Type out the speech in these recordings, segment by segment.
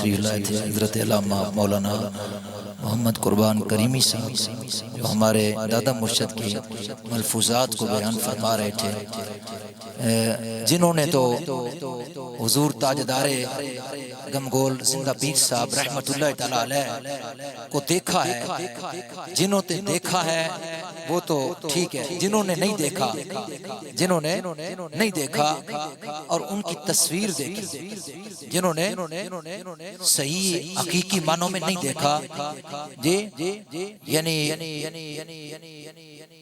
لائے تھے حضرت علامہ مولانا محمد قربان کریمی صاحب، جو ہمارے دادا مرشد کی ملفوظات کو بیان فرما رہے تھے، جنہوں نے تو حضور تاجدار گمگول زندہ پیر صاحب رحمت اللہ تعالی علیہ کو دیکھا ہے، جنہوں نے دیکھا ہے وہ تو ٹھیک ہے، جنہوں نے نہیں دیکھا، جنہوں نے نہیں دیکھا اور ان کی تصویر دیکھی، جنہوں نے صحیح حقیقی معنوں میں نہیں دیکھا، یعنی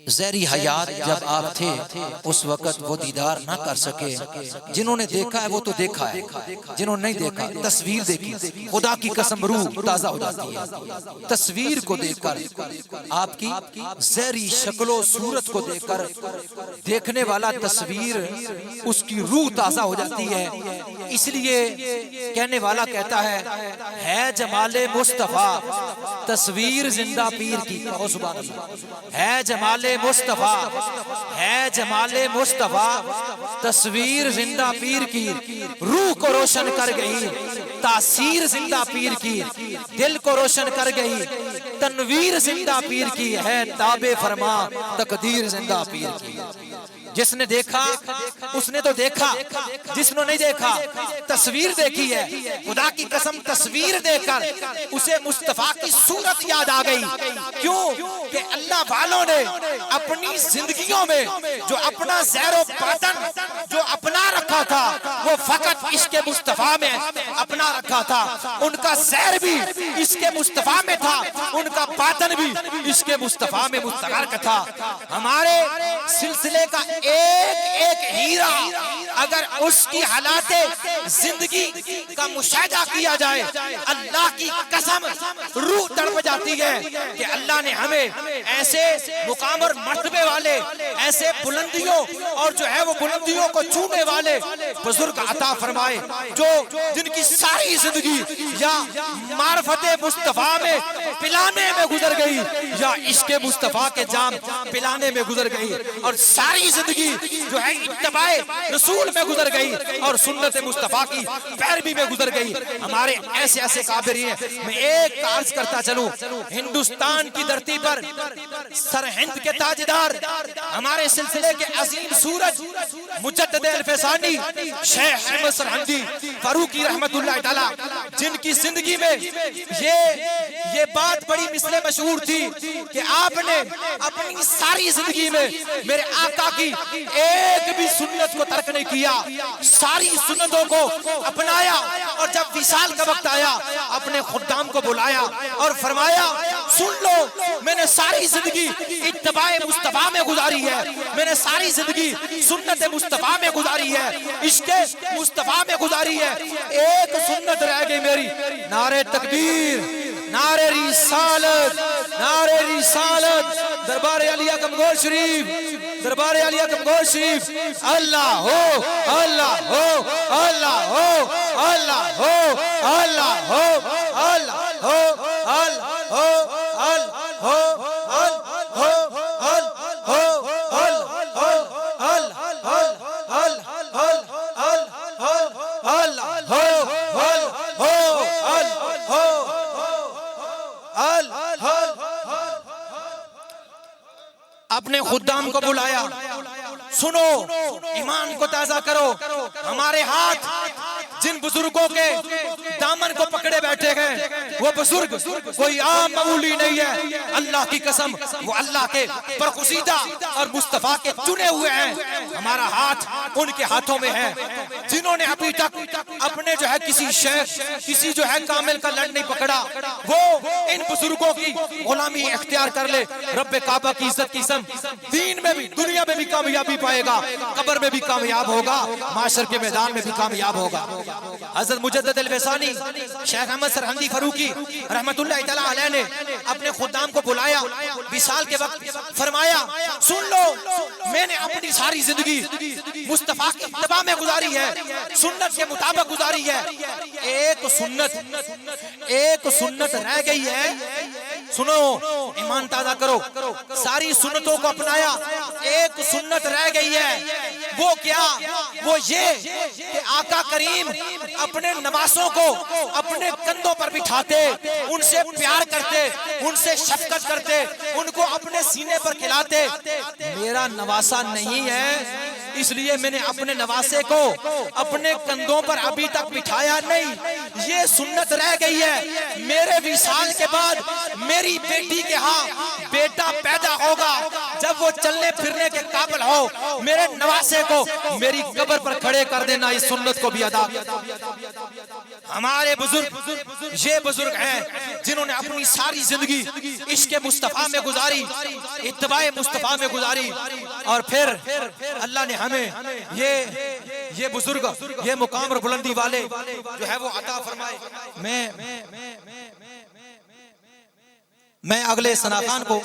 ظاہری حیات جب آپ تھے اس وقت وہ دیدار نہ کر سکے، جنہوں نے دیکھا ہے وہ تو دیکھا ہے، جنہوں نے نہیں دیکھا تصویر دیکھی، خدا کی قسم روح تازہ ہو جاتی ہے تصویر کو دیکھ کر، آپ کی ظاہری شکل و صورت کو دیکھ کر دیکھنے والا تصویر اس کی روح تازہ ہو جاتی ہے۔ اس لیے کہنے والا کہتا ہے جمال مصطفیٰ تصویر زندہ پیر کی، کہو سبحان اللہ، ہے جمال مصطفیٰ، ہے جمال مصطفیٰ تصویر زندہ پیر کی، روح کو روشن کر گئی تاثیر زندہ پیر کی، دل کو روشن کر گئی تنویر زندہ پیر کی، ہے تابع فرما تقدیر زندہ پیر کی۔ جس نے دیکھا اس نے تو دیکھا، جس نے نہیں دیکھا تصویر دیکھی ہے، خدا کی قسم تصویر دیکھ کر اسے مصطفیٰ کی صورت یاد آ گئی۔ کیوں کہ اللہ والوں نے اپنی زندگیوں میں جو اپنا زہر و باطن جو اپنا رکھا تھا وہ فقط عشق مصطفیٰ میں اپنا رکھا تھا، ان کا زہر بھی عشق مصطفیٰ میں تھا، ان کا باطن بھی عشق مصطفیٰ میں مستغرق تھا۔ ہمارے سلسلے کا ایک ہیرا اگر اس کی حالات زندگی کا مشاہدہ کیا جائے، اللہ کی قسم روح تڑپ جاتی ہے کہ اللہ نے ہمیں ایسے مقام اور مرتبے والے، ایسے بلندیوں اور جو ہے وہ بلندیوں کو چھونے والے بزرگ عطا فرمائے، جو جن کی ساری زندگی یا معرفت مصطفیٰ میں پلانے میں گزر گئی یا عشق مصطفیٰ کے جام پلانے میں گزر گئی، اور ساری زندگی جو ہے اتباع رسول میں گزر گئی اور سنت مصطفیٰ کی پیروی میں گزر گئی۔ ہمارے ایسے ایسے کابرین ہیں، میں ایک عرض کرتا چلوں، ہندوستان کی دھرتی پر سرہند کے تاجدار، ہمارے سلسلے کے عظیم سورج مجدد الفسانی شیخ احمد سرہندی فاروقی رحمت اللہ تعالی، جن کی زندگی میں یہ بات بڑی مثل مشہور تھی کہ آپ نے اپنی ساری زندگی میں میرے آقا کی ایک بھی سنت کو ترک نہیں کیا، ساری سنتوں کو اپنایا، اور جب وصال کا وقت آیا اپنے خدام کو بلایا اور فرمایا سن لو، میں نے ساری زندگی اتباع مصطفیٰ میں گزاری ہے، میں نے ساری زندگی سنت مصطفیٰ میں گزاری ہے، عشق مصطفیٰ میں گزاری ہے، ایک سنت رہ گئی میری، نعرہ تکبیر، نعرہ رسالت، نعرہ رسالت، دربار عالیہ گمگول شریف، دربار عالیہ گمگول شریف، اللہ ہو، اللہ ہو، اللہ ہو، اللہ ہو، اللہ ہو، اللہ ہو، اللہ ہو، اللہ ہو، اپنے خدام کو بلایا، سنو ایمان کو تازہ کرو، ہمارے ہاتھ جن بزرگوں کے دامن کو پکڑے بیٹھے گئے وہ بزرگ کوئی عام معمولی نہیں ہے، اللہ کی قسم وہ اللہ کے برگزیدہ اور مصطفیٰ کے چنے ہوئے ہیں، ہمارا ہاتھ ان کے ہاتھوں میں ہے، جنہوں نے ابھی تک اپنے جو ہے کسی شیخ کسی جو ہے کامل کا لڑ نہیں پکڑا، وہ ان بزرگوں کی غلامی اختیار کر لے، رب کعبہ کی عزت کی قسم دین میں بھی دنیا میں بھی کامیابی پائے گا، قبر میں بھی کامیاب ہوگا، معاشر کے میدان میں بھی کامیاب ہوگا۔ حضرت مجدد الفسانی شیخ احمد سرہندی فاروقی رحمت اللہ تعالی علیہ نے اپنے خدام کو بلایا، وصال کے وقت فرمایا سن لو، میں نے اپنی ساری زندگی مصطفیٰ کی اتباع میں گزاری ہے، سنت کے مطابق گزاری ہے، ایک سنت رہ گئی ہے، سنو ایمان تازہ کرو، ساری سنتوں کو اپنایا، ایک سنت رہ گئی ہے، وہ کیا؟ وہ یہ کہ آقا کریم اپنے نواسوں کو اپنے کندھوں پر بٹھاتے، ان سے پیار کرتے، ان سے شفقت کرتے، ان کو اپنے سینے پر کھلاتے۔ میرا نواسا نہیں ہے اس لیے میں نے اپنے نواسے کو اپنے کندھوں پر ابھی تک بٹھایا نہیں، یہ سنت رہ گئی ہے۔ میرے وصال کے بعد میری بیٹی کے ہاں بیٹا پیدا ہوگا، جب وہ چلنے پھرنے کے قابل ہو، میرے نواسے کو میری قبر پر کھڑے کر دینا، اس سنت کو بھی ادا۔ ہمارے بزرگ یہ بزرگ ہیں جنہوں نے اپنی ساری زندگی عشق مصطفیٰ میں گزاری، اتباع مصطفیٰ میں گزاری، اور پھر اللہ نے ہمیں یہ بزرگ، یہ مقام اور بلندی والے جو ہے وہ عطا فرمائے۔ میں اگلے ثناخان کو